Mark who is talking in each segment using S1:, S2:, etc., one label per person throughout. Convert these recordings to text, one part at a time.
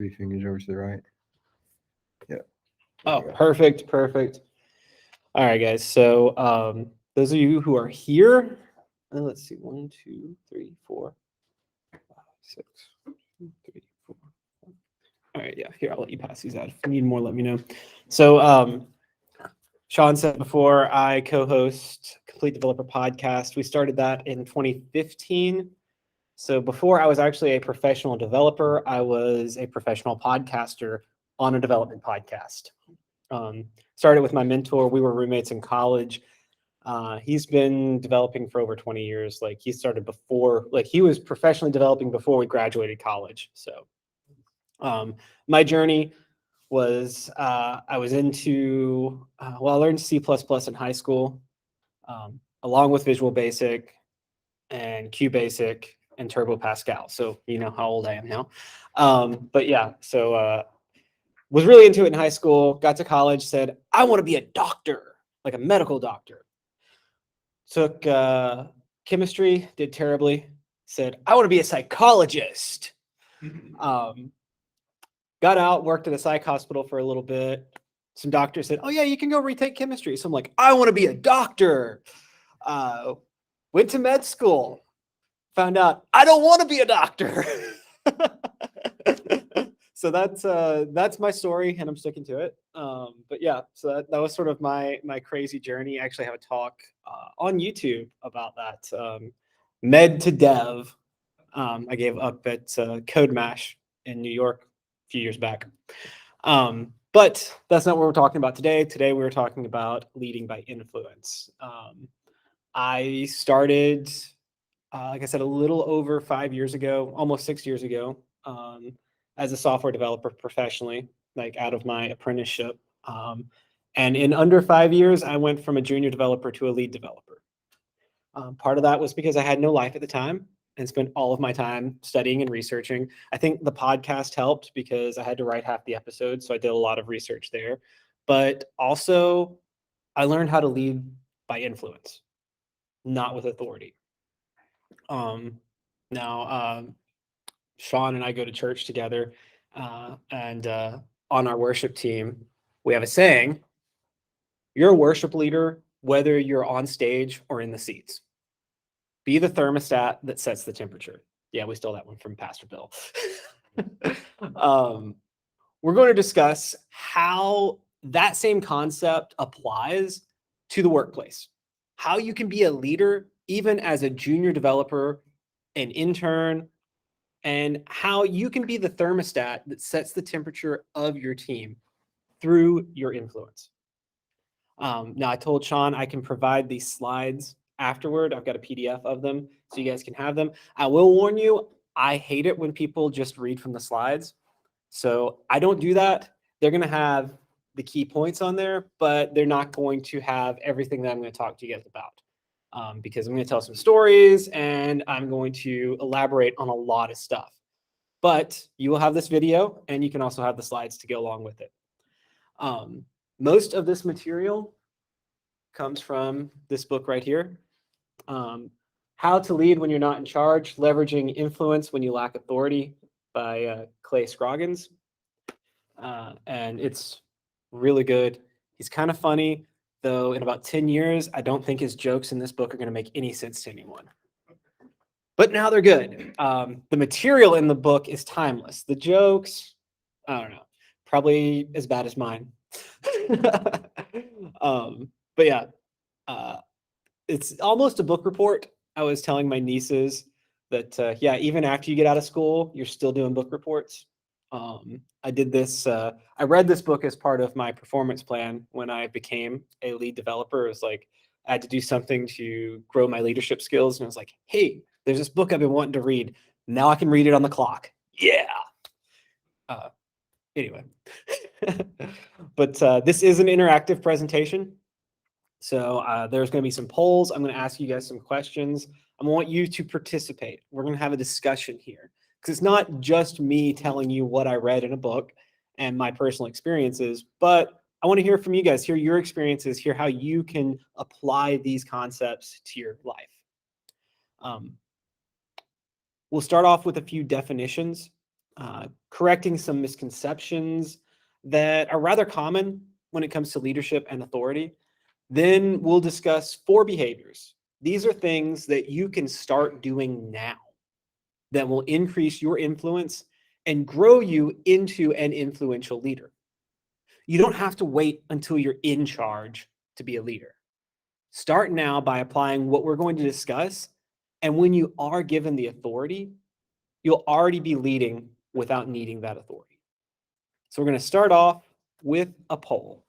S1: Three fingers over to the right. Yeah.
S2: Oh, perfect. All right, guys. So those of you who are here, let's see, 1, 2, 3, 4, 5, 6, 1, 2, 3, 4. All right, yeah. Here, I'll let you pass these out. If you need more, let me know. So Sean said before, I co-host Complete Developer Podcast. We started that in 2015. So before I was actually a professional developer, I was a professional podcaster on a development podcast. Started with my mentor. We were roommates in college. He's been developing for over 20 years. Like he started before, like he was professionally developing before we graduated college. So my journey was I was into, I learned C++ in high school, along with Visual Basic and QBasic and Turbo Pascal. So you know how old I am now. But yeah, so was really into it in high school, got to college, said, I want to be a doctor, like a medical doctor. Took chemistry, did terribly, said, I want to be a psychologist. Got out, worked at a psych hospital for a little bit. Some doctors said, oh yeah, you can go retake chemistry. So I'm like, I want to be a doctor. Went to med school, found out I don't want to be a doctor. So that's my story, and I'm sticking to it. But yeah, so that was sort of my crazy journey. I actually have a talk on YouTube about that. Med to Dev. I gave up at Code Mash in New York a few years back. But that's not what we're talking about today. Today we're talking about leading by influence. I started, like I said, a little over 5 years ago, almost 6 years ago, as a software developer professionally, like out of my apprenticeship. And in under 5 years, I went from a junior developer to a lead developer. Part of that was because I had no life at the time and spent all of my time studying and researching. I think the podcast helped because I had to write half the episodes, so I did a lot of research there. But also, I learned how to lead by influence, not with authority. Now, Sean and I go to church together, and on our worship team, we have a saying, you're a worship leader, whether you're on stage or in the seats. Be the thermostat that sets the temperature. Yeah, we stole that one from Pastor Bill. We're going to discuss how that same concept applies to the workplace. How you can be a leader even as a junior developer, an intern, and how you can be the thermostat that sets the temperature of your team through your influence. Now, I told Sean I can provide these slides afterward. I've got a PDF of them so you guys can have them. I will warn you, I hate it when people just read from the slides. So I don't do that. They're going to have the key points on there, but they're not going to have everything that I'm going to talk to you guys about. Because I'm going to tell some stories and I'm going to elaborate on a lot of stuff. But you will have this video and you can also have the slides to go along with it. Most of this material comes from this book right here. How to Lead When You're Not in Charge, Leveraging Influence When You Lack Authority by Clay Scroggins. And it's really good. He's kind of funny, though in about 10 years, I don't think his jokes in this book are going to make any sense to anyone. But now they're good. The material in the book is timeless. The jokes, I don't know, probably as bad as mine. But yeah, it's almost a book report. I was telling my nieces that, yeah, even after you get out of school, you're still doing book reports. I did this, I read this book as part of my performance plan when I became a lead developer. It was like, I had to do something to grow my leadership skills. And I was like, hey, there's this book I've been wanting to read. Now I can read it on the clock. Yeah. Anyway, but this is an interactive presentation. So there's going to be some polls. I'm going to ask you guys some questions. I want you to participate. We're going to have a discussion here because it's not just me telling you what I read in a book and my personal experiences, but I want to hear from you guys, hear your experiences, hear how you can apply these concepts to your life. We'll start off with a few definitions. correcting some misconceptions that are rather common when it comes to leadership and authority. Then we'll discuss 4 behaviors. These are things that you can start doing now that will increase your influence and grow you into an influential leader. You don't have to wait until you're in charge to be a leader. Start now by applying what we're going to discuss. And when you are given the authority, you'll already be leading without needing that authority. So we're going to start off with a poll.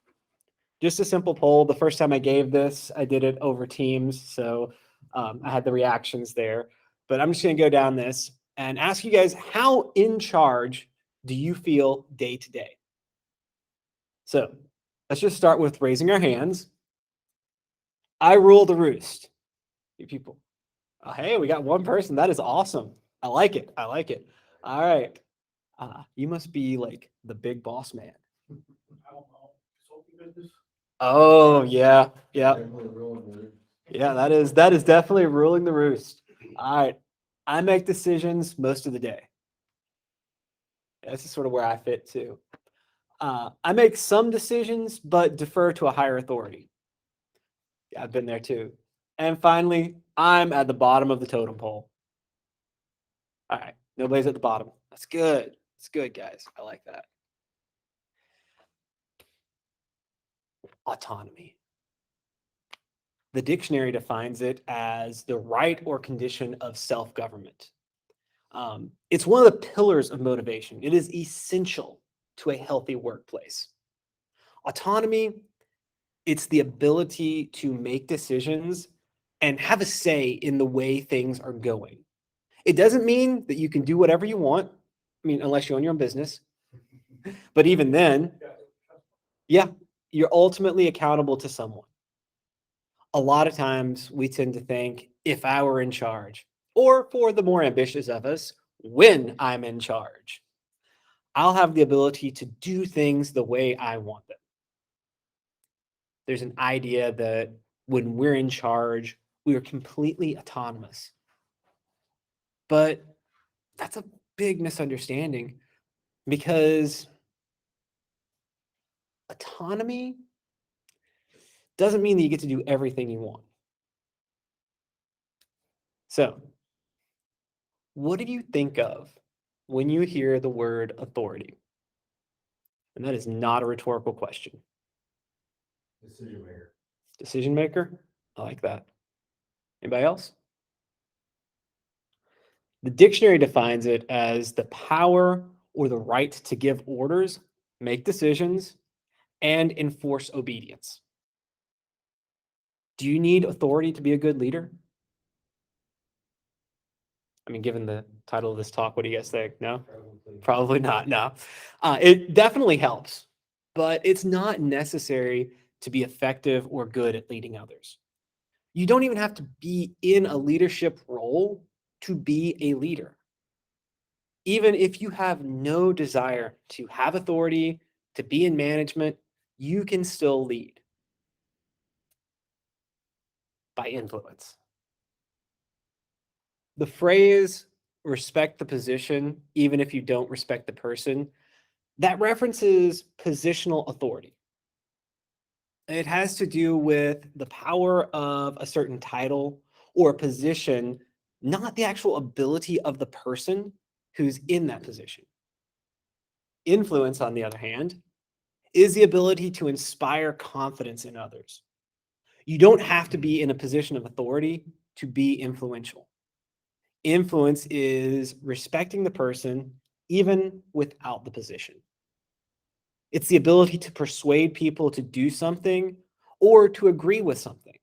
S2: Just a simple poll. The first time I gave this, I did it over Teams. So I had the reactions there. But I'm just going to go down this and ask you guys, how in charge do you feel day to day? So let's just start with raising our hands. I rule the roost. You people. Hey, we got one person. That is awesome. I like it. I like it. All right. You must be like the big boss man. Oh, yeah. Yeah. Yeah, that is definitely ruling the roost. All right. I make decisions most of the day. This is sort of where I fit too. I make some decisions, but defer to a higher authority. Yeah, I've been there too. And finally, I'm at the bottom of the totem pole. All right. Nobody's at the bottom. That's good. That's good, guys. I like that. Autonomy. The dictionary defines it as the right or condition of self-government. It's one of the pillars of motivation. It is essential to a healthy workplace. Autonomy, it's the ability to make decisions and have a say in the way things are going. It doesn't mean that you can do whatever you want. I mean, unless you own your own business. But even then, yeah, you're ultimately accountable to someone. A lot of times we tend to think, if I were in charge, or for the more ambitious of us, when I'm in charge, I'll have the ability to do things the way I want them. There's an idea that when we're in charge, we are completely autonomous. But that's a big misunderstanding, because autonomy doesn't mean that you get to do everything you want. So, what do you think of when you hear the word authority? And that is not a rhetorical question.
S1: Decision maker.
S2: Decision maker? I like that. Anybody else? The dictionary defines it as the power or the right to give orders, make decisions, and enforce obedience. Do you need authority to be a good leader? I mean, given the title of this talk, what do you guys think? No? Probably not, no. It definitely helps, but it's not necessary to be effective or good at leading others. You don't even have to be in a leadership role to be a leader. Even if you have no desire to have authority, to be in management, you can still lead by influence. The phrase, respect the position, even if you don't respect the person, that references positional authority. It has to do with the power of a certain title or a position, not the actual ability of the person who's in that position. Influence, on the other hand, is the ability to inspire confidence in others. You don't have to be in a position of authority to be influential. Influence is respecting the person even without the position. It's the ability to persuade people to do something or to agree with something.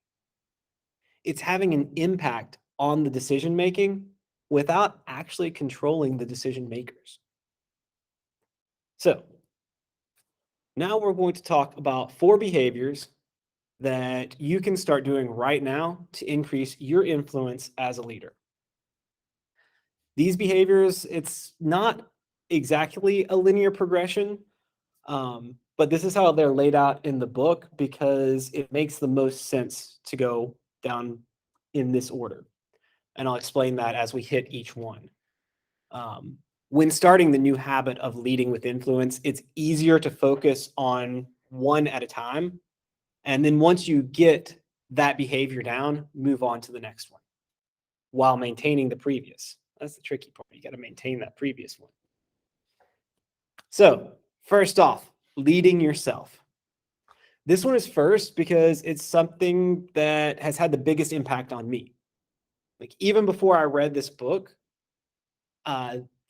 S2: It's having an impact on the decision making without actually controlling the decision makers. So now we're going to talk about 4 behaviors that you can start doing right now to increase your influence as a leader. These behaviors, it's not exactly a linear progression, but this is how they're laid out in the book because it makes the most sense to go down in this order. And I'll explain that as we hit each one. When starting the new habit of leading with influence, it's easier to focus on one at a time. And then once you get that behavior down, move on to the next one while maintaining the previous. That's the tricky part. You got to maintain that previous one. So first off, leading yourself. This one is first because it's something that has had the biggest impact on me. Like even before I read this book,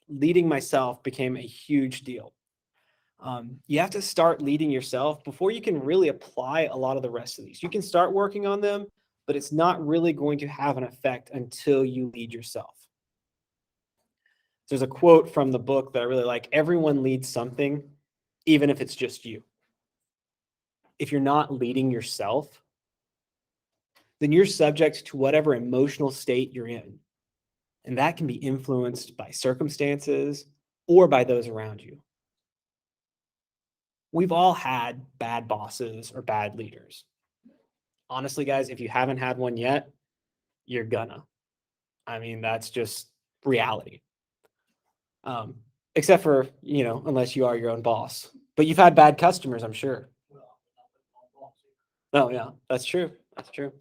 S2: leading myself became a huge deal. You have to start leading yourself before you can really apply a lot of the rest of these. You can start working on them, but it's not really going to have an effect until you lead yourself. There's a quote from the book that I really like. Everyone leads something, even if it's just you. If you're not leading yourself, then you're subject to whatever emotional state you're in. And that can be influenced by circumstances or by those around you. We've all had bad bosses or bad leaders. Honestly, guys, if you haven't had one yet, you're gonna. I mean, that's just reality. Except for, unless you are your own boss. But you've had bad customers, I'm sure. Oh, yeah, that's true. That's true.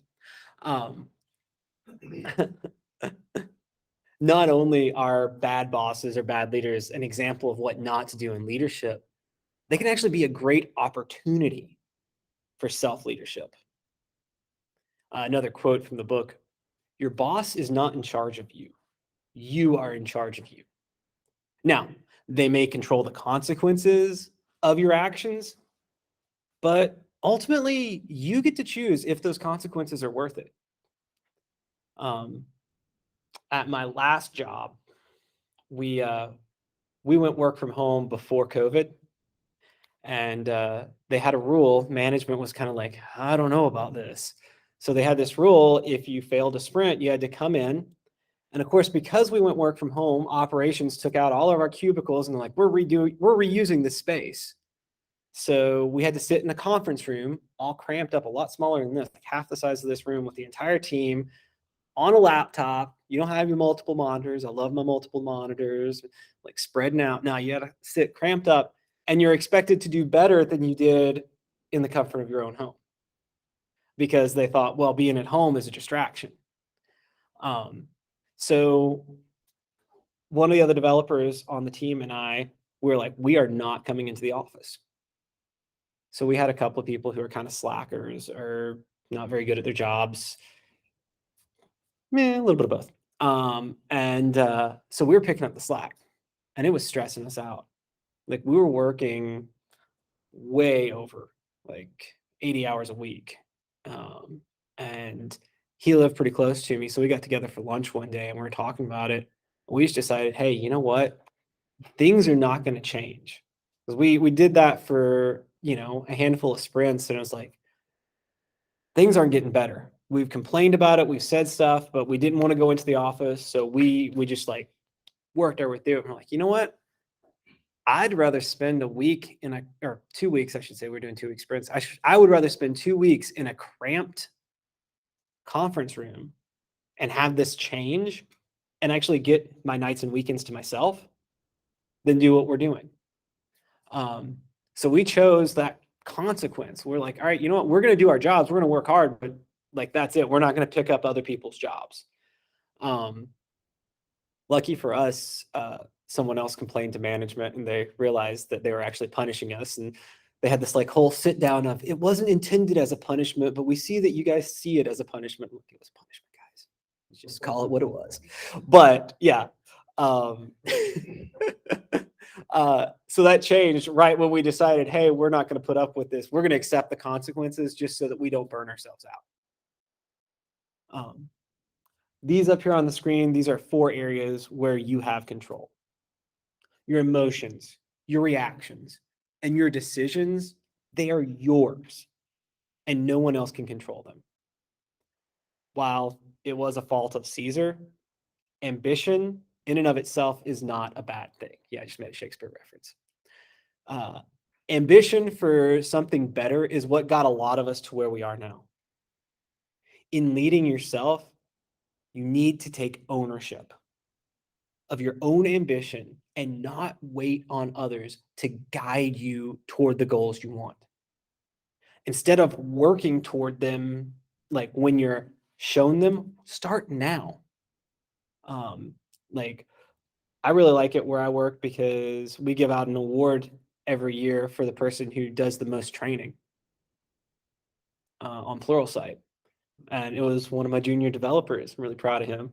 S2: Not only are bad bosses or bad leaders an example of what not to do in leadership, they can actually be a great opportunity for self-leadership. Another quote from the book, your boss is not in charge of you. You are in charge of you. Now, they may control the consequences of your actions, but ultimately you get to choose if those consequences are worth it. At my last job, we went work from home before COVID, and they had a rule. Management was kind of like, I don't know about this. So they had this rule, if you failed a sprint, you had to come in. And of course, because we went work from home, operations took out all of our cubicles and they're like, we're reusing this space. So we had to sit in a conference room, all cramped up, a lot smaller than this, like half the size of this room, with the entire team on a laptop. You don't have your multiple monitors. I love my multiple monitors, like spreading out. Now you got to sit cramped up, and you're expected to do better than you did in the comfort of your own home, because they thought, well, being at home is a distraction. So one of the other developers on the team and I were like, we are not coming into the office. So we had a couple of people who are kind of slackers or not very good at their jobs. A little bit of both. So we were picking up the slack, and it was stressing us out. Like we were working way over like 80 hours a week. And he lived pretty close to me. So we got together for lunch one day and we were talking about it. We just decided, hey, you know what? Things are not going to change. Because we did that for, a handful of sprints, and it was like, things aren't getting better. We've complained about it. We've said stuff, but we didn't want to go into the office. So we just like worked our way through it. And we're like, you know what? I'd rather spend a week or 2 weeks, I should say. We're doing 2 week sprints. I would rather spend 2 weeks in a cramped conference room and have this change and actually get my nights and weekends to myself than do what we're doing. So we chose that consequence. We're like, all right, you know what? We're going to do our jobs. We're going to work hard, but like, that's it. We're not going to pick up other people's jobs. Lucky for us, someone else complained to management, and they realized that they were actually punishing us. And they had this like whole sit down of, it wasn't intended as a punishment, but we see that you guys see it as a punishment. Look, it was punishment, guys. Let's just call it what it was. But yeah. So that changed right when we decided, hey, we're not going to put up with this. We're going to accept the consequences just so that we don't burn ourselves out. These up here on the screen, these are 4 areas where you have control. Your emotions, your reactions, and your decisions, they are yours, and no one else can control them. While it was a fault of Caesar, ambition in and of itself is not a bad thing. Yeah, I just made a Shakespeare reference. Ambition for something better is what got a lot of us to where we are now. In leading yourself, you need to take ownership of your own ambition and not wait on others to guide you toward the goals you want. Instead of working toward them, like when you're shown them, start now. Like I really like it where I work because we give out an award every year for the person who does the most training on Pluralsight. And it was one of my junior developers. I'm really proud of him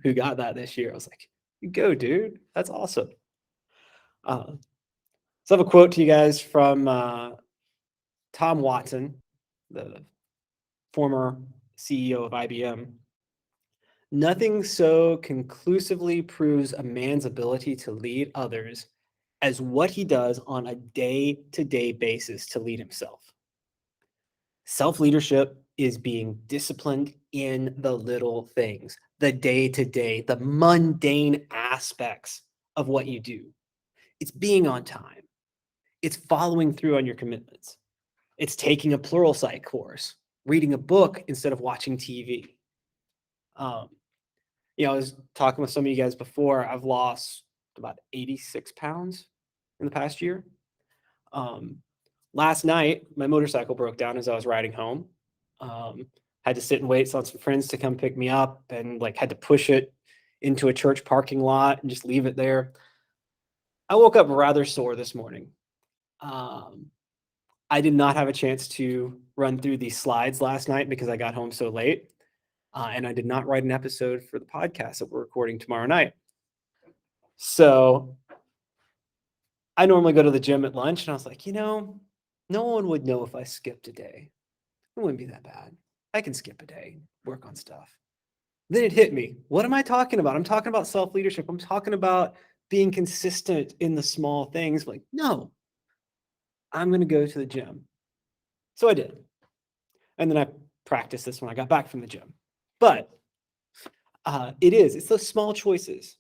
S2: who got that this year. I was like, you go, dude. That's awesome. So I have a quote to you guys from Tom Watson, the former CEO of IBM. Nothing so conclusively proves a man's ability to lead others as what he does on a day-to-day basis to lead himself. Self-leadership is being disciplined in the little things, the day-to-day, the mundane aspects of what you do. It's being on time. It's following through on your commitments. It's taking a Pluralsight course, reading a book instead of watching TV. I was talking with some of you guys before. I've lost about 86 pounds in the past year. Last night, my motorcycle broke down as I was riding home. Had to sit and wait on some friends to come pick me up, and had to push it into a church parking lot and just leave it there. I woke up rather sore this morning. I did not have a chance to run through these slides last night because I got home so late. And I did not write an episode for the podcast that we're recording tomorrow night. So I normally go to the gym at lunch, and I was like, no one would know if I skipped a day. It wouldn't be that bad. I can skip a day, work on stuff. Then it hit me. What am I talking about? I'm talking about self-leadership. I'm talking about being consistent in the small things. No, I'm going to go to the gym. So I did. And then I practiced this when I got back from the gym. But it's those small choices.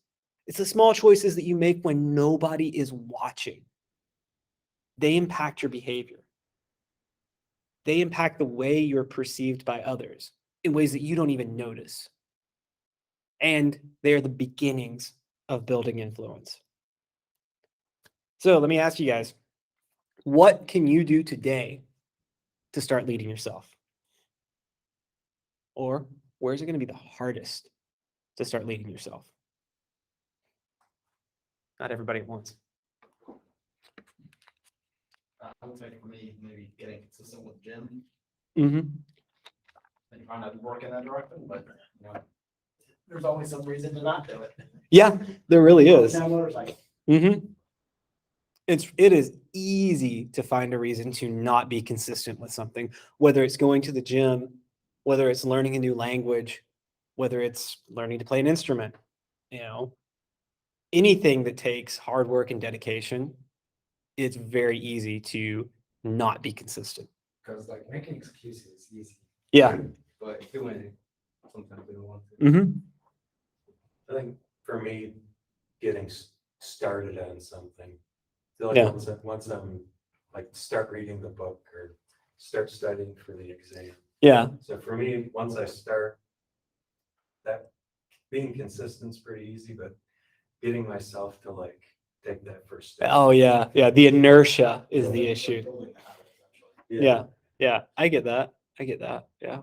S2: It's the small choices that you make when nobody is watching. They impact your behavior. They impact the way you're perceived by others in ways that you don't even notice. And they're the beginnings of building influence. So let me ask you guys, what can you do today to start leading yourself? Or where's it going to be the hardest to start leading yourself? Not everybody at once.
S1: I would say for me, maybe getting consistent with gym
S2: Mm-hmm.
S1: and trying to work in that direction, but there's always some reason to not do it.
S2: Yeah, there really is.
S1: Now, motorcycle.
S2: Mm-hmm. It is easy to find a reason to not be consistent with something, whether it's going to the gym, whether it's learning a new language, whether it's learning to play an instrument, anything that takes hard work and dedication, it's very easy to not be consistent.
S1: Because making excuses is easy.
S2: Yeah.
S1: But doing it, sometimes we don't want to.
S2: Mm-hmm.
S3: I think for me, getting started on something, I feel once I'm start reading the book or start studying for the exam.
S2: Yeah.
S3: So for me, once I start, that being consistent is pretty easy, but getting myself to take that first step.
S2: Oh yeah. Yeah. The inertia is the issue. Yeah. Yeah. I get that. Yeah.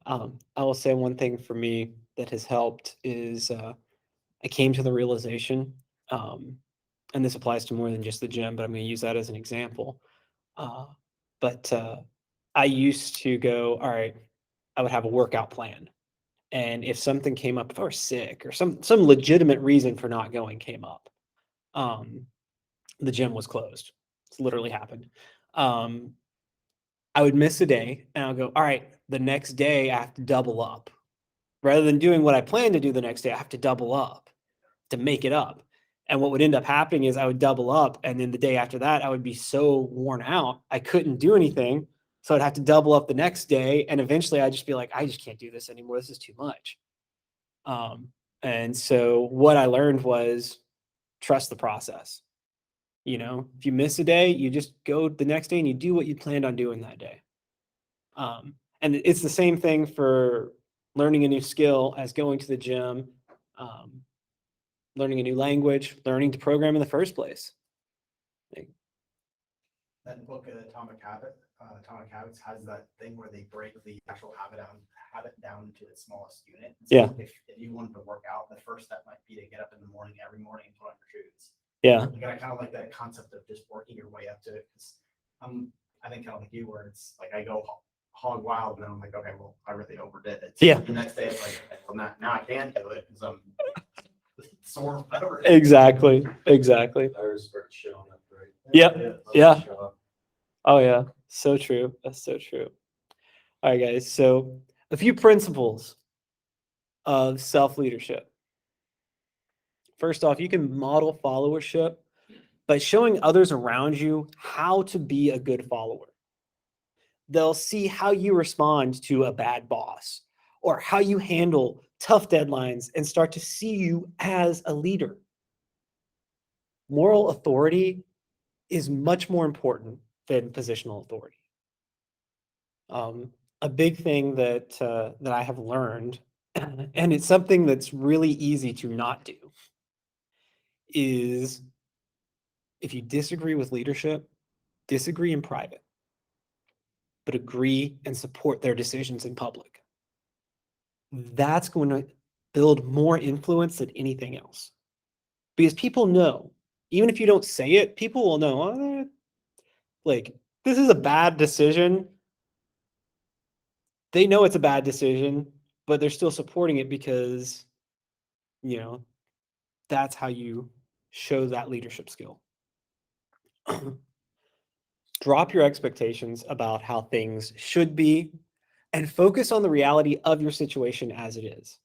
S2: I will say one thing for me that has helped is I came to the realization, and this applies to more than just the gym, but I'm going to use that as an example. But I used to go, all right, I would have a workout plan. And if something came up, if I were sick or some legitimate reason for not going came up, the gym was closed. It's literally happened. I would miss a day and I'll go, all right, the next day I have to double up. Rather than doing what I plan to do the next day, I have to double up to make it up. And what would end up happening is I would double up. And then the day after that, I would be so worn out, I couldn't do anything. So I'd have to double up the next day. And eventually I'd just be like, I just can't do this anymore. This is too much. And so what I learned was trust the process. If you miss a day, you just go the next day and you do what you planned on doing that day. And it's the same thing for learning a new skill as going to the gym. learning a new language, learning to program in the first place.
S1: That book, Atomic Habits, has that thing where they break the actual habit down to its smallest unit. So
S2: Yeah.
S1: If you wanted to work out, the first step might be to get up in the morning, every morning, and put on your shoes.
S2: Yeah.
S1: You gotta kind of like that concept of just working your way up to it. 'Cause I think kind of like you, where it's like I go hog wild, and then I'm like, okay, well, I really overdid it. So
S2: Yeah.
S1: the next day, it's like, okay, well, now I can do it because I'm sore, whatever.
S2: Exactly.
S3: Ours start showing up, right?
S2: Yep. Yeah.
S3: Show up.
S2: Oh yeah. So true. That's so true. All right, guys. So a few principles of self-leadership. First off, you can model followership by showing others around you how to be a good follower. They'll see how you respond to a bad boss or how you handle tough deadlines and start to see you as a leader. Moral authority is much more important than positional authority. A big thing that I have learned, and it's something that's really easy to not do, is if you disagree with leadership, disagree in private, but agree and support their decisions in public. That's going to build more influence than anything else. Because people know, even if you don't say it, people will know, like, this is a bad decision. They know it's a bad decision, but they're still supporting it because, that's how you show that leadership skill. Drop your expectations about how things should be and focus on the reality of your situation as it is.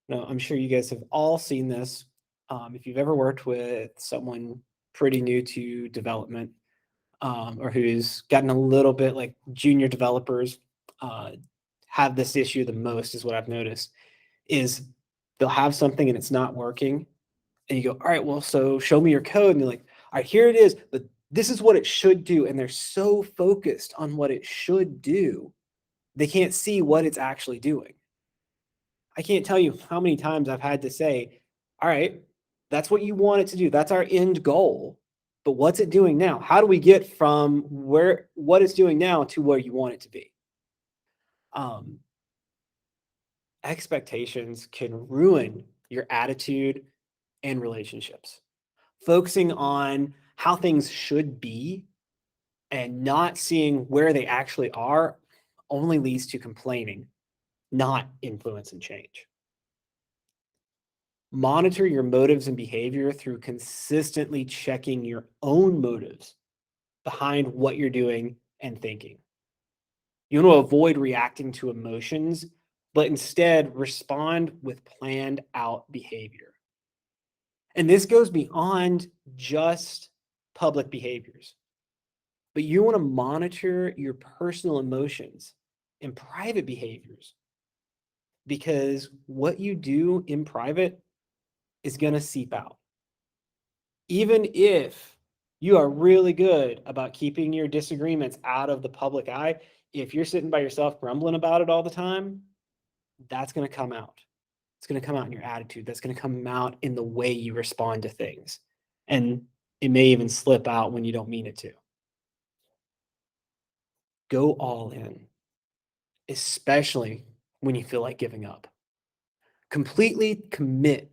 S2: Now, I'm sure you guys have all seen this. If you've ever worked with someone pretty new to development, or who's gotten a little bit like junior developers have this issue the most, is what I've noticed, is they'll have something and it's not working. And you go, all right, well, so show me your code. And they're like, all right, here it is, but this is what it should do. And they're so focused on what it should do, they can't see what it's actually doing. I can't tell you how many times I've had to say, all right, that's what you want it to do. That's our end goal. But what's it doing now? How do we get from what it's doing now to where you want it to be? Expectations can ruin your attitude and relationships. Focusing on how things should be and not seeing where they actually are only leads to complaining, not influence and change. Monitor your motives and behavior through consistently checking your own motives behind what you're doing and thinking. You want to avoid reacting to emotions, but instead respond with planned out behavior. And this goes beyond just public behaviors, but you want to monitor your personal emotions and private behaviors, because what you do in private is going to seep out. Even if you are really good about keeping your disagreements out of the public eye, if you're sitting by yourself grumbling about it all the time, that's going to come out. It's going to come out in your attitude. That's going to come out in the way you respond to things. And it may even slip out when you don't mean it to. Go all in, especially when you feel like giving up. Completely commit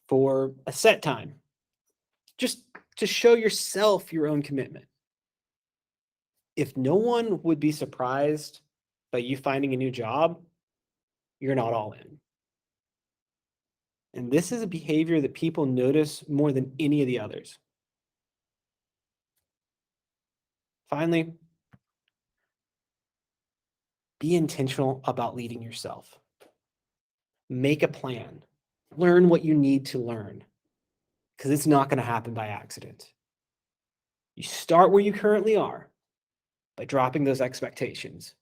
S2: for a set time, just to show yourself your own commitment. If no one would be surprised by you finding a new job, you're not all in. And this is a behavior that people notice more than any of the others. Finally, be intentional about leading yourself. Make a plan. Learn what you need to learn, because it's not going to happen by accident. You start where you currently are by dropping those expectations.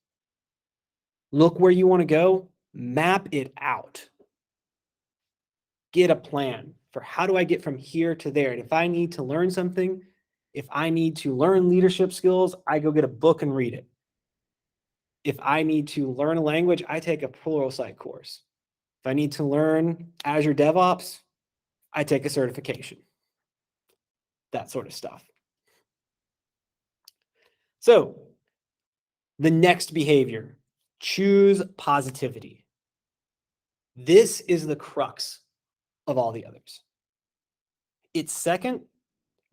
S2: Look where you want to go, map it out. Get a plan for how do I get from here to there. And if I need to learn something, if I need to learn leadership skills, I go get a book and read it. If I need to learn a language, I take a Pluralsight course. If I need to learn Azure DevOps, I take a certification, that sort of stuff. So the next behavior, choose positivity. This is the crux of all the others. It's second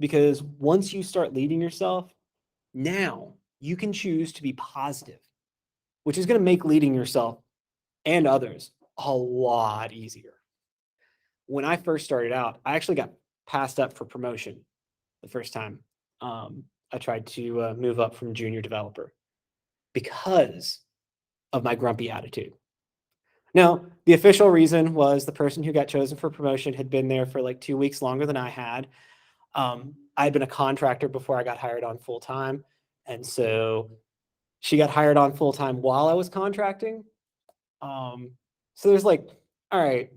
S2: because once you start leading yourself, now you can choose to be positive, which is going to make leading yourself and others a lot easier. When I first started out, I actually got passed up for promotion the first time. I tried to move up from junior developer because of my grumpy attitude. Now, the official reason was the person who got chosen for promotion had been there for like 2 weeks longer than I had. I'd been a contractor before I got hired on full time. And so she got hired on full time while I was contracting. So there's like, all right,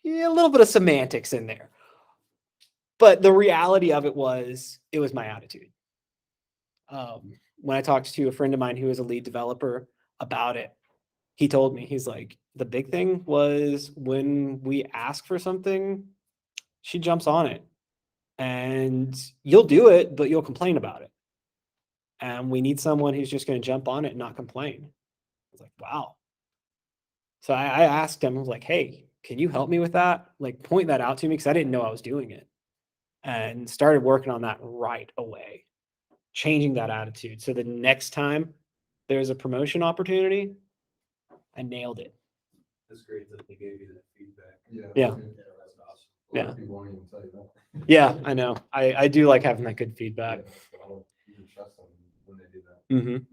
S2: yeah, a little bit of semantics in there. But the reality of it was my attitude. When I talked to a friend of mine who was a lead developer about it, he told me, he's like, the big thing was when we ask for something, she jumps on it. And you'll do it, but you'll complain about it. And we need someone who's just going to jump on it and not complain. I was like, wow. So I asked him, I was like, hey, can you help me with that? Like, point that out to me because I didn't know I was doing it. And started working on that right away, changing that attitude. So the next time there's a promotion opportunity, I nailed it.
S3: It's great that they gave you that feedback.
S2: Yeah.
S3: That's awesome.
S4: A lot
S2: Yeah.
S4: of people won't even tell you that.
S2: Yeah, I know. I do like having that good feedback.
S4: You can trust them when they do that.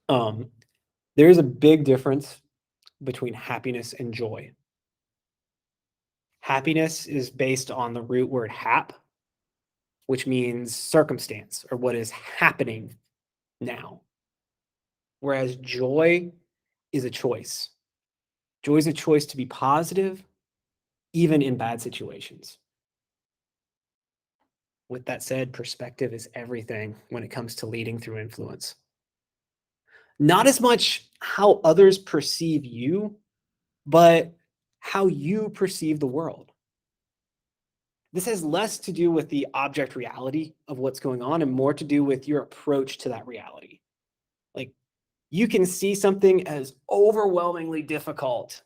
S2: Mm-hmm. There is a big difference between happiness and joy. Happiness is based on the root word hap, which means circumstance or what is happening now. Whereas joy is a choice. Joy is a choice to be positive, even in bad situations. With that said, perspective is everything when it comes to leading through influence. Not as much how others perceive you, but how you perceive the world. This has less to do with the object reality of what's going on and more to do with your approach to that reality. Like, you can see something as overwhelmingly difficult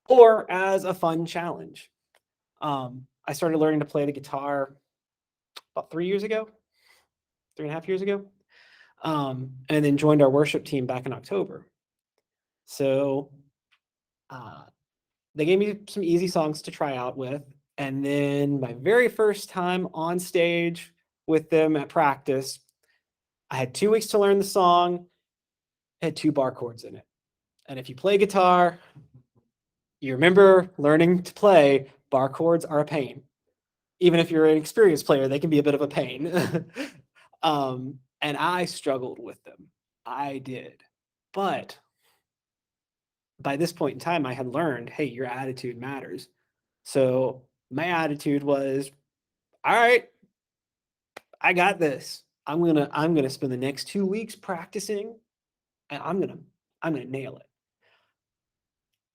S2: or as a fun challenge. I started learning to play the guitar about 3 years ago, 3.5 years ago, and then joined our worship team back in October. So they gave me some easy songs to try out with. And then my very first time on stage with them at practice, I had 2 weeks to learn the song. It had 2 bar chords in it. And if you play guitar, you remember learning to play, bar chords are a pain. Even if you're an experienced player, they can be a bit of a pain. And I struggled with them. I did. But by this point in time, I had learned, hey, your attitude matters. So my attitude was, all right, I got this. I'm gonna spend the next 2 weeks practicing, and I'm gonna nail it.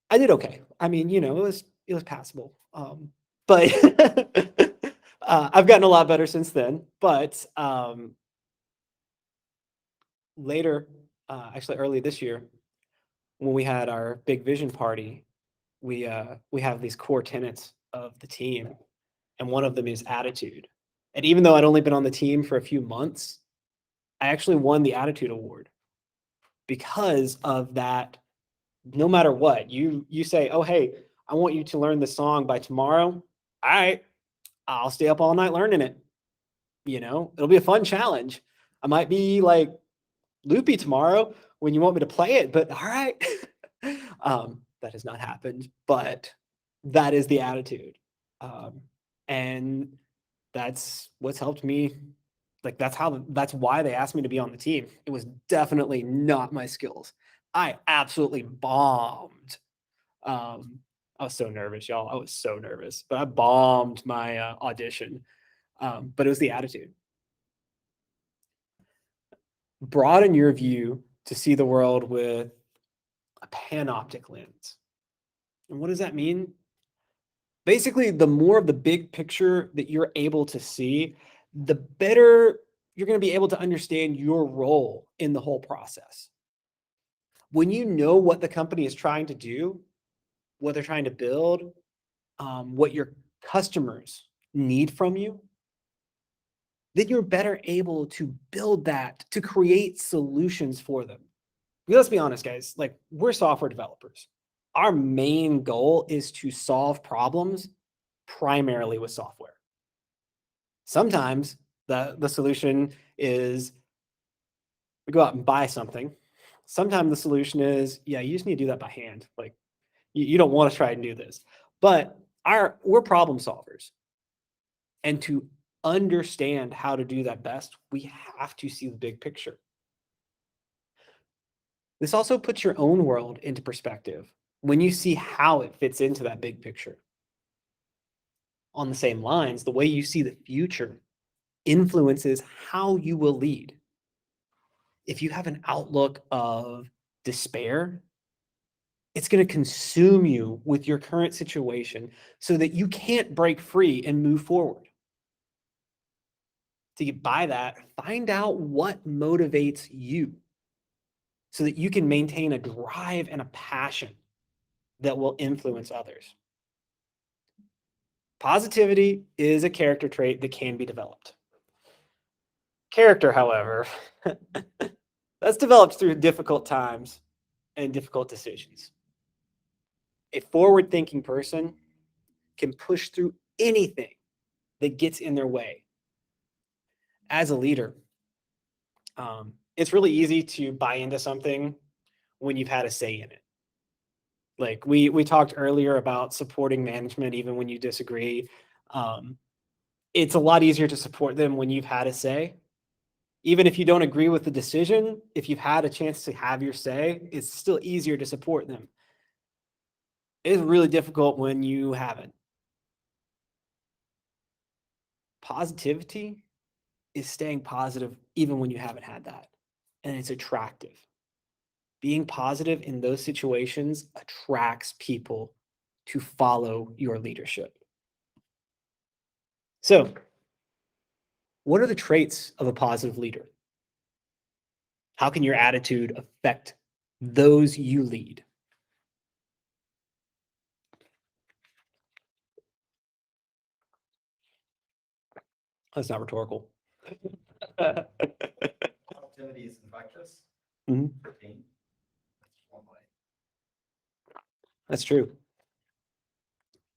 S2: I did okay. I mean, it was passable. But I've gotten a lot better since then. But later, actually early this year, when we had our big vision party, we have these core tenets of the team, and one of them is attitude. And even though I'd only been on the team for a few months, I actually won the attitude award because of that. No matter what, you say, oh, hey, I want you to learn the song by tomorrow. All right, I'll stay up all night learning it. It'll be a fun challenge. I might be like loopy tomorrow when you want me to play it, but all right. That has not happened, but that is the attitude. And that's what's helped me. Like, that's why they asked me to be on the team. It was definitely not my skills. I absolutely bombed. I was so nervous, y'all. I was so nervous, but I bombed my audition. But it was the attitude. Broaden your view to see the world with a panoptic lens. And what does that mean? Basically, the more of the big picture that you're able to see, the better you're going to be able to understand your role in the whole process. When you know what the company is trying to do, what they're trying to build, what your customers need from you, then you're better able to build that, to create solutions for them. Because let's be honest, guys, like we're software developers. Our main goal is to solve problems primarily with software. Sometimes the solution is we go out and buy something. Sometimes the solution is, yeah, you just need to do that by hand. Like you don't want to try and do this. But we're problem solvers. And to understand how to do that best, we have to see the big picture. This also puts your own world into perspective when you see how it fits into that big picture. On the same lines, the way you see the future influences how you will lead. If you have an outlook of despair, it's going to consume you with your current situation so that you can't break free and move forward. To get by that, find out what motivates you so that you can maintain a drive and a passion that will influence others. Positivity is a character trait that can be developed. Character, however, that's developed through difficult times and difficult decisions. A forward-thinking person can push through anything that gets in their way. As a leader, it's really easy to buy into something when you've had a say in it. Like we talked earlier about supporting management even when you disagree. It's a lot easier to support them when you've had a say. Even if you don't agree with the decision, if you've had a chance to have your say, it's still easier to support them. It's really difficult when you haven't. Positivity is staying positive even when you haven't had that. And it's attractive. Being positive in those situations attracts people to follow your leadership. So, what are the traits of a positive leader? How can your attitude affect those you lead? That's not rhetorical.
S1: Positivity is infectious.
S2: Mhm.
S1: For team. That's one way.
S2: That's true.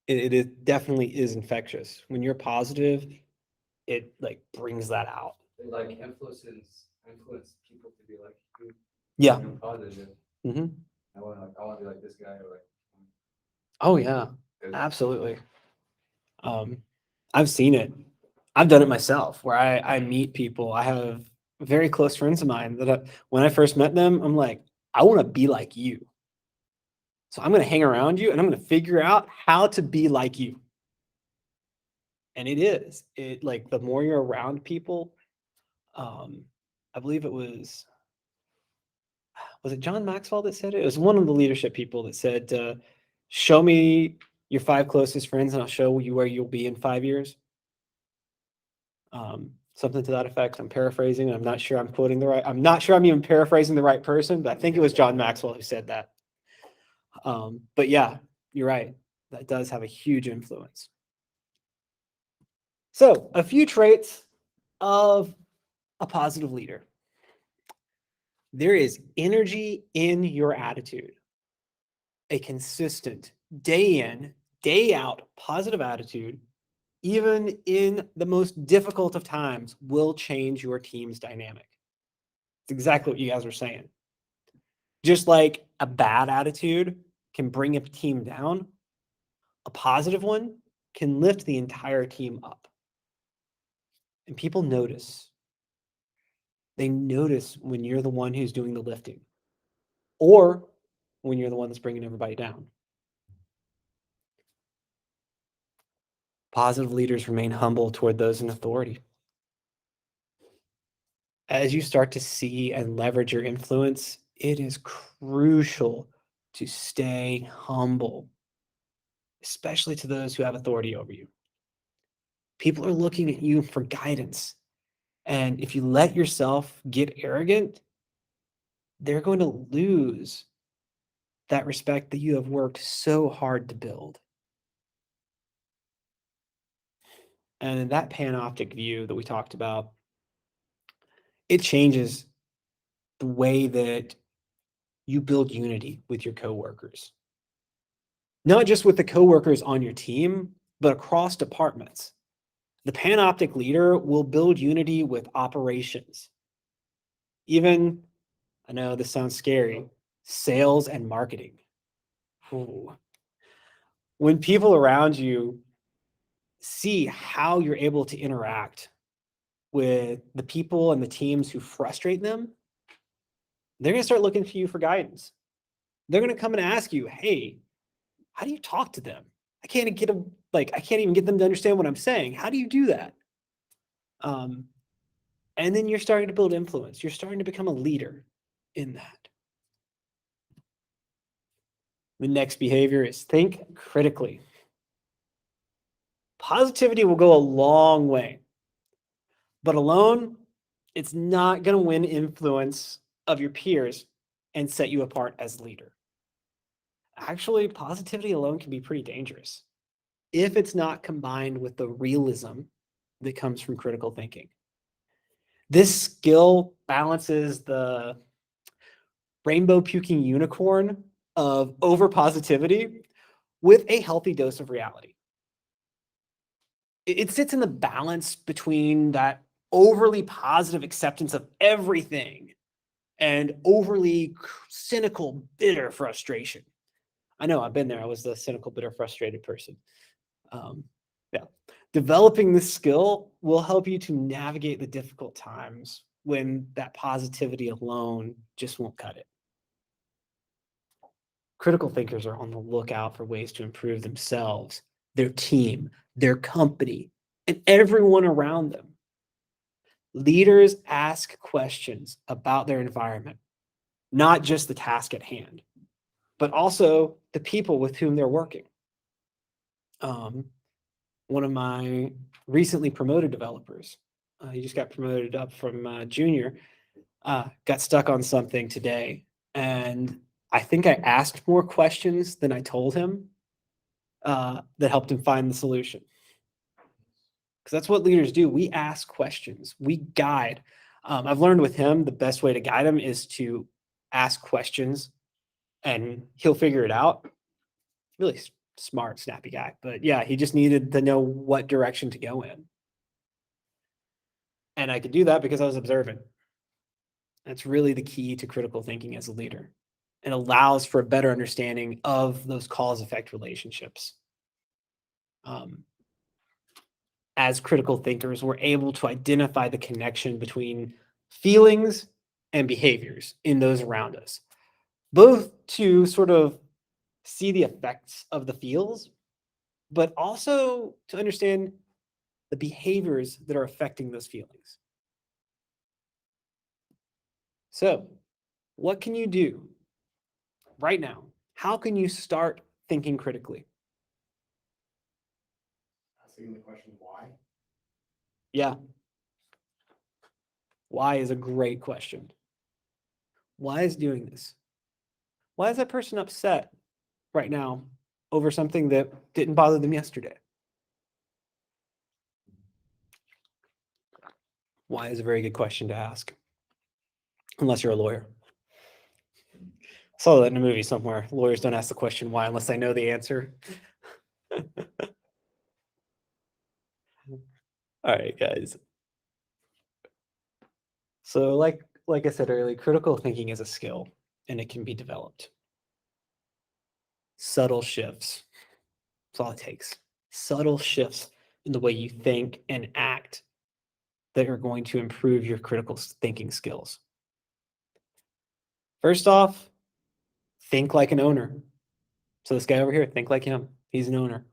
S2: It definitely is infectious. When you're positive, it like brings that out.
S4: It like influence people to be like you.
S2: Yeah.
S4: You're positive.
S2: Mm-hmm.
S4: I want to be like this guy or like.
S2: Oh yeah, absolutely. I've seen it. I've done it myself where I meet people. I have very close friends of mine that when I first met them, I'm like, I want to be like you. So I'm going to hang around you and I'm going to figure out how to be like you. And it like the more you're around people, I believe it was it John Maxwell that said it? It was one of the leadership people that said, show me your 5 closest friends and I'll show you where you'll be in 5 years. Something to that effect. I'm paraphrasing. I'm not sure I'm quoting I'm not sure I'm even paraphrasing the right person, but I think it was John Maxwell who said that. But yeah, you're right. That does have a huge influence. So a few traits of a positive leader. There is energy in your attitude. A consistent day in, day out positive attitude, even in the most difficult of times, will change your team's dynamic. It's exactly what you guys are saying. Just like a bad attitude can bring a team down, a positive one can lift the entire team up. And people notice. They notice when you're the one who's doing the lifting or when you're the one that's bringing everybody down. Positive leaders remain humble toward those in authority. As you start to see and leverage your influence, it is crucial to stay humble, especially to those who have authority over you. People are looking at you for guidance. And if you let yourself get arrogant, they're going to lose that respect that you have worked so hard to build. And in that panoptic view that we talked about, it changes the way that you build unity with your coworkers. Not just with the coworkers on your team, but across departments. The panoptic leader will build unity with operations. Even, I know this sounds scary, sales and marketing. Ooh. When people around you see how you're able to interact with the people and the teams who frustrate them, they're going to start looking to you for guidance. They're going to come and ask you, hey, how do you talk to them? I can't even get them to understand what I'm saying. How do you do that? And then you're starting to build influence. You're starting to become a leader in that. The next behavior is think critically. Positivity will go a long way, but alone, it's not going to win influence of your peers and set you apart as leader. Actually, positivity alone can be pretty dangerous if it's not combined with the realism that comes from critical thinking. This skill balances the rainbow puking unicorn of over positivity with a healthy dose of reality. It sits in the balance between that overly positive acceptance of everything and overly cynical, bitter frustration. I know, I've been there. I was the cynical, bitter, frustrated person. Yeah. Developing this skill will help you to navigate the difficult times when that positivity alone just won't cut it. Critical thinkers are on the lookout for ways to improve themselves, their team, their company, and everyone around them. Leaders ask questions about their environment, not just the task at hand, but also the people with whom they're working. One of my recently promoted developers, he just got promoted up from junior, got stuck on something today. And I think I asked more questions than I told him that helped him find the solution. Because that's what leaders do. We ask questions, we guide. I've learned with him, the best way to guide him is to ask questions and he'll figure it out. Really smart, snappy guy. But yeah, he just needed to know what direction to go in. And I could do that because I was observant. That's really the key to critical thinking as a leader. It allows for a better understanding of those cause-effect relationships. As critical thinkers, we're able to identify the connection between feelings and behaviors in those around us, both to sort of see the effects of the feels, but also to understand the behaviors that are affecting those feelings. So, what can you do right now? How can you start thinking critically?
S1: Asking the question why.
S2: Yeah. Why is a great question. Why is doing this? Why is that person upset right now over something that didn't bother them yesterday? Why is a very good question to ask, unless you're a lawyer. Saw that in a movie somewhere. Lawyers don't ask the question why unless they know the answer. All right, guys. So like I said earlier, critical thinking is a skill and it can be developed. Subtle shifts. That's all it takes. Subtle shifts in the way you think and act that are going to improve your critical thinking skills. First off, think like an owner. So this guy over here, think like him. He's an owner.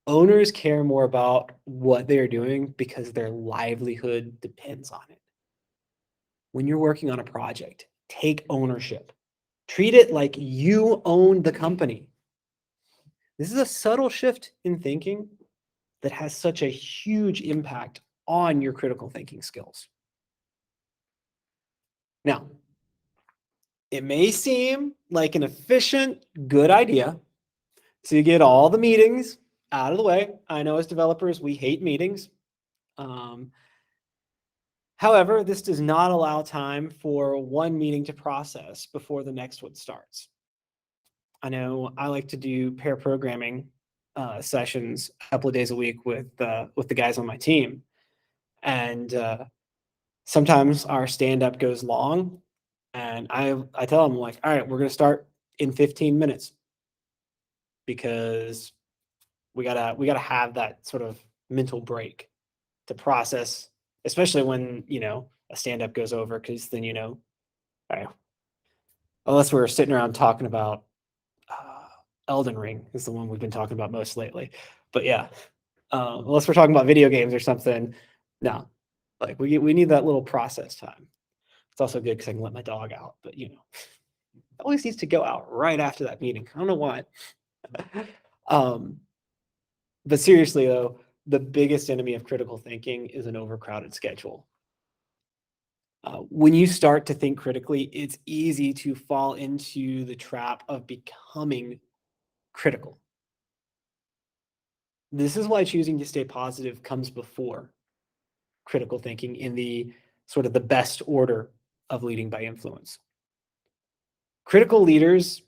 S2: Owners care more about what they are doing because their livelihood depends on it. When you're working on a project, take ownership. Treat it like you own the company. This is a subtle shift in thinking that has such a huge impact on your critical thinking skills. Now, it may seem like an efficient, good idea to get all the meetings out of the way. I know as developers, we hate meetings. However, this does not allow time for one meeting to process before the next one starts. I know I like to do pair programming sessions a couple of days a week with the guys on my team. And sometimes our stand-up goes long. And I tell them, like, all right, we're going to start in 15 minutes because we gotta have that sort of mental break to process, especially when, a stand-up goes over, because then, all right, unless we're sitting around talking about Elden Ring is the one we've been talking about most lately. But yeah, unless we're talking about video games or something, no, like we need that little process time. It's also good because I can let my dog out, but it always needs to go out right after that meeting. I don't know why. But seriously though, the biggest enemy of critical thinking is an overcrowded schedule. When you start to think critically, it's easy to fall into the trap of becoming critical. This is why choosing to stay positive comes before critical thinking in the sort of the best order of leading by influence. Critical leaders,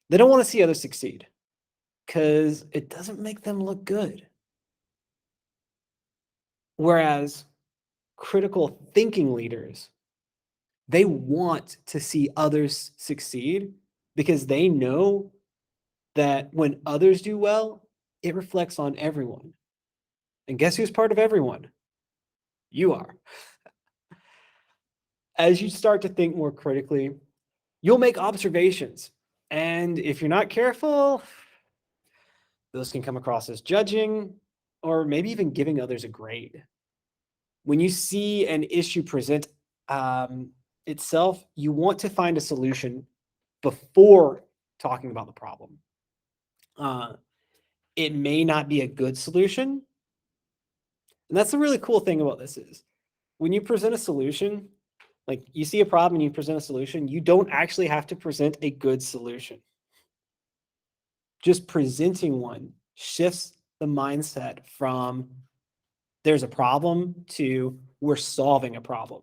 S2: they don't want to see others succeed because it doesn't make them look good. Whereas critical thinking leaders, they want to see others succeed because they know that when others do well, it reflects on everyone. And guess who's part of everyone? You are. As you start to think more critically, you'll make observations. And if you're not careful, those can come across as judging or maybe even giving others a grade. When you see an issue present itself, you want to find a solution before talking about the problem. It may not be a good solution. And that's the really cool thing about this is when you present a solution, like you see a problem and you present a solution, you don't actually have to present a good solution. Just presenting one shifts the mindset from there's a problem to we're solving a problem.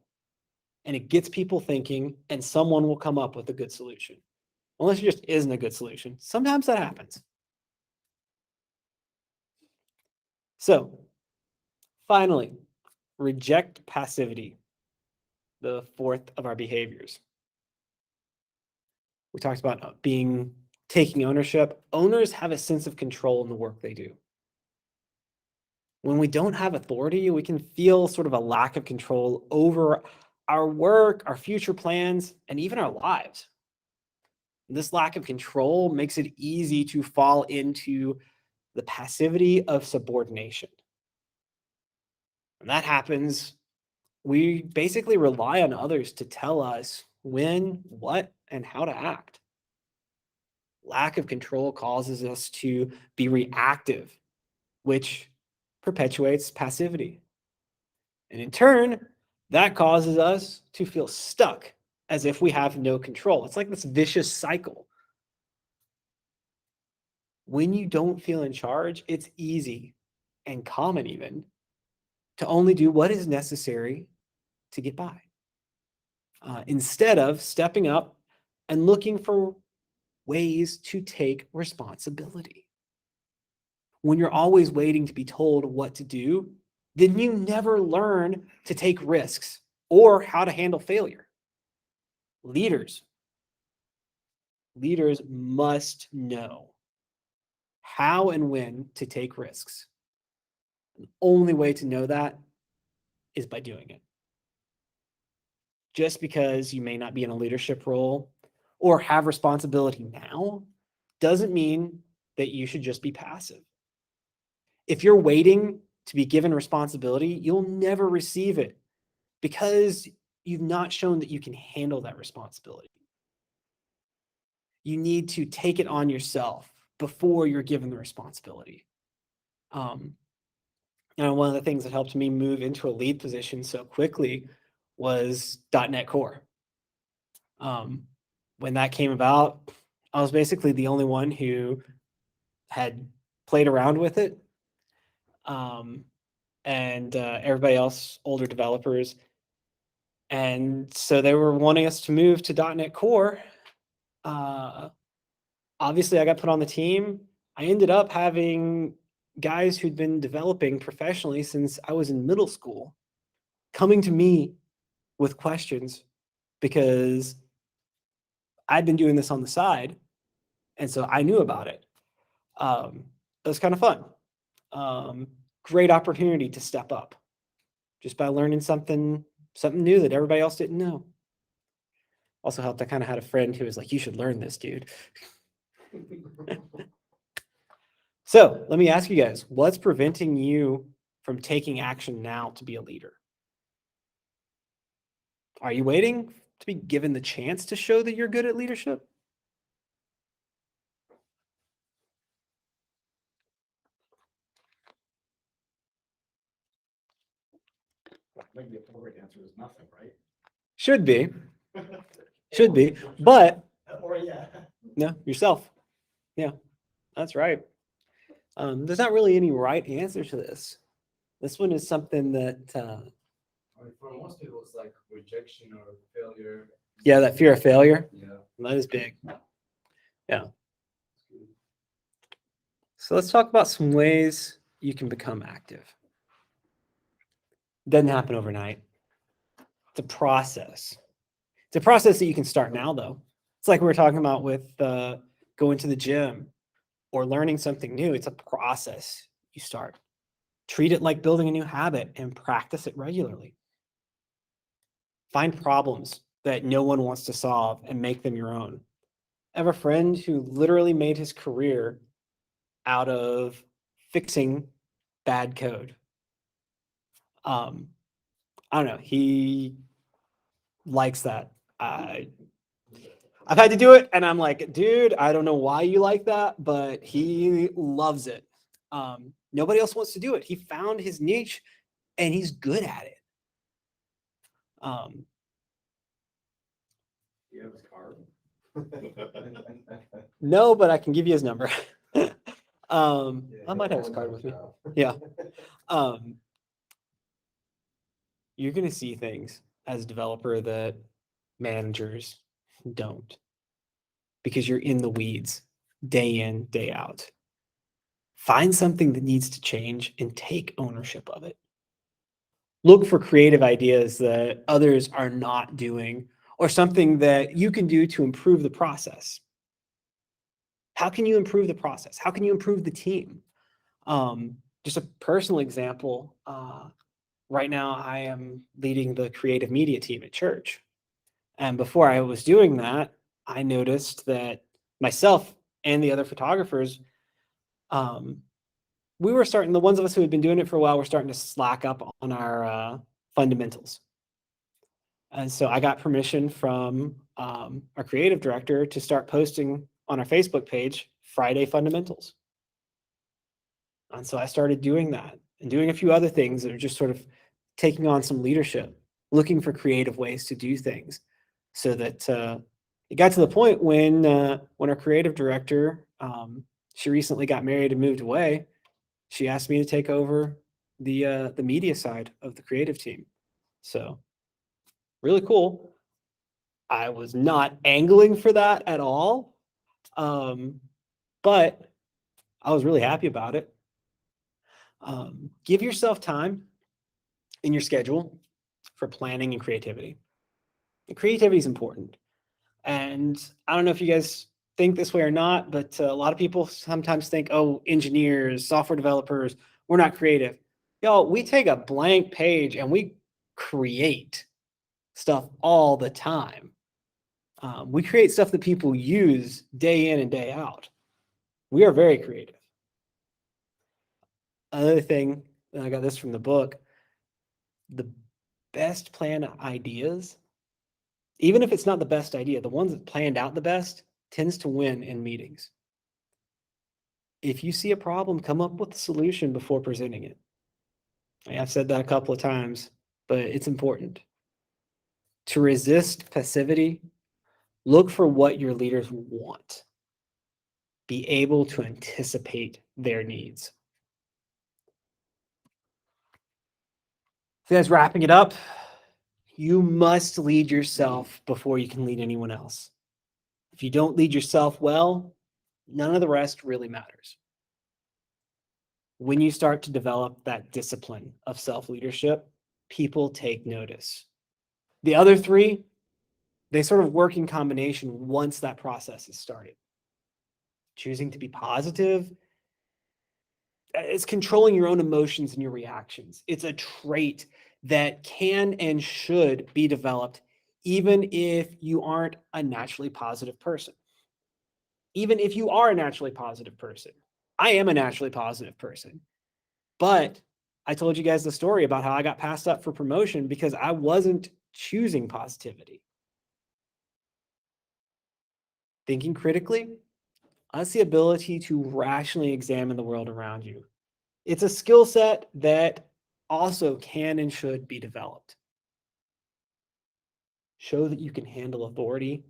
S2: And it gets people thinking and someone will come up with a good solution. Unless it just isn't a good solution. Sometimes that happens. So finally, reject passivity, the fourth of our behaviors. We talked about taking ownership. Owners have a sense of control in the work they do. When we don't have authority, we can feel sort of a lack of control over our work, our future plans, and even our lives. This lack of control makes it easy to fall into the passivity of subordination. When that happens, we basically rely on others to tell us when, what, and how to act. Lack of control causes us to be reactive, which perpetuates passivity. And in turn, that causes us to feel stuck as if we have no control. It's like this vicious cycle. When you don't feel in charge, it's easy and common even to only do what is necessary to get by. Instead of stepping up and looking for ways to take responsibility. When you're always waiting to be told what to do, then you never learn to take risks or how to handle failure. Leaders must know how and when to take risks. The only way to know that is by doing it. Just because you may not be in a leadership role or have responsibility now doesn't mean that you should just be passive. If you're waiting to be given responsibility, you'll never receive it because you've not shown that you can handle that responsibility. You need to take it on yourself before you're given the responsibility. And one of the things that helped me move into a lead position so quickly was .NET Core. When that came about, I was basically the only one who had played around with it. And everybody else, older developers. And so they were wanting us to move to .NET Core. Obviously, I got put on the team. I ended up having guys who'd been developing professionally since I was in middle school coming to me with questions because I'd been doing this on the side. And so I knew about it. It was kind of fun. Great opportunity to step up just by learning something new that everybody else didn't know. Also helped, I kind of had a friend who was like, you should learn this, dude. So let me ask you guys, what's preventing you from taking action now to be a leader? Are you waiting to be given the chance to show that you're good at leadership?
S1: Maybe the appropriate answer is nothing, right?
S2: Should be. Should be. But
S1: Or yeah.
S2: no, yourself. Yeah, that's right. There's not really any right answer to this. This one is something that,
S4: I mean, for most people, it's like rejection or failure.
S2: yeah, that fear of failure,
S4: Yeah.
S2: that is big. Yeah. So let's talk about some ways you can become active. Doesn't happen overnight. It's a process. It's a process that you can start now, though. It's like we were talking about with going to the gym or learning something new. It's a process you start. Treat it like building a new habit and practice it regularly. Find problems that no one wants to solve and make them your own. I have a friend who literally made his career out of fixing bad code. I don't know. He likes that. I've had to do it, and I'm like, dude, I don't know why you like that, but he loves it. Nobody else wants to do it. He found his niche, and he's good at it.
S4: You have a card.
S2: No, but I can give you his number. I might have his card with me. Yeah. You're going to see things as a developer that managers don't, because you're in the weeds day in, day out. Find something that needs to change and take ownership of it. Look for creative ideas that others are not doing or something that you can do to improve the process. How can you improve the process? How can you improve the team? Just a personal example. Right now, I am leading the creative media team at church. And before I was doing that, I noticed that myself and the other photographers, we were starting, the ones of us who had been doing it for a while, were starting to slack up on our fundamentals. And so I got permission from our creative director to start posting on our Facebook page Friday fundamentals. And so I started doing that and doing a few other things that are just sort of taking on some leadership, looking for creative ways to do things, so that it got to the point when our creative director, she recently got married and moved away. She asked me to take over the media side of the creative team. So really cool. I was not angling for that at all, but I was really happy about it. Give yourself time in your schedule for planning and creativity. And creativity is important. And I don't know if you guys think this way or not, but a lot of people sometimes think, oh, engineers, software developers, we're not creative. Y'all, we take a blank page and we create stuff all the time. We create stuff that people use day in and day out. We are very creative. Another thing, and I got this from the book, the best planned ideas, even if it's not the best idea, the ones that planned out the best tends to win in meetings. if you see a problem, come up with a solution before presenting it. I've said that a couple of times, but it's important. To resist passivity, look for what your leaders want. Be able to anticipate their needs. So guys, wrapping it up, you must lead yourself before you can lead anyone else. If you don't lead yourself well, none of the rest really matters. When you start to develop that discipline of self-leadership, people take notice. The other three, they sort of work in combination once that process is started. Choosing to be positive, it's controlling your own emotions and your reactions. It's a trait that can and should be developed even if you aren't a naturally positive person. Even if you are a naturally positive person. I am a naturally positive person. But I told you guys the story about how I got passed up for promotion because I wasn't choosing positivity. Thinking critically, that's the ability to rationally examine the world around you. It's a skill set that also can and should be developed. Show that you can handle authority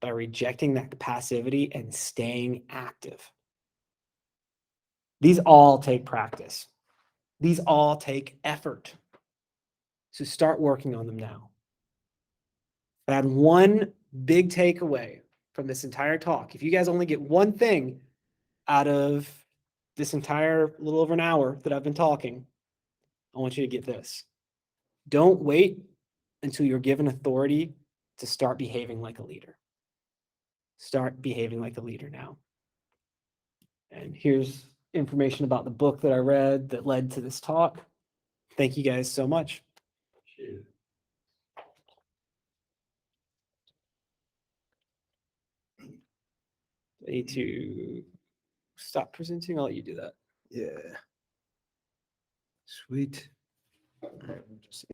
S2: by rejecting that passivity and staying active. These all take practice. These all take effort. So start working on them now. I had one big takeaway from this entire talk. If you guys only get one thing out of this entire little over an hour that I've been talking, I want you to get this. Don't wait until you're given authority to start behaving like a leader. Start behaving like a leader now. And here's information about the book that I read that led to this talk. Thank you guys so much.
S3: Cheers.
S2: I need to stop presenting. I'll let you do that.
S5: Yeah. Sweet. All right, we'll just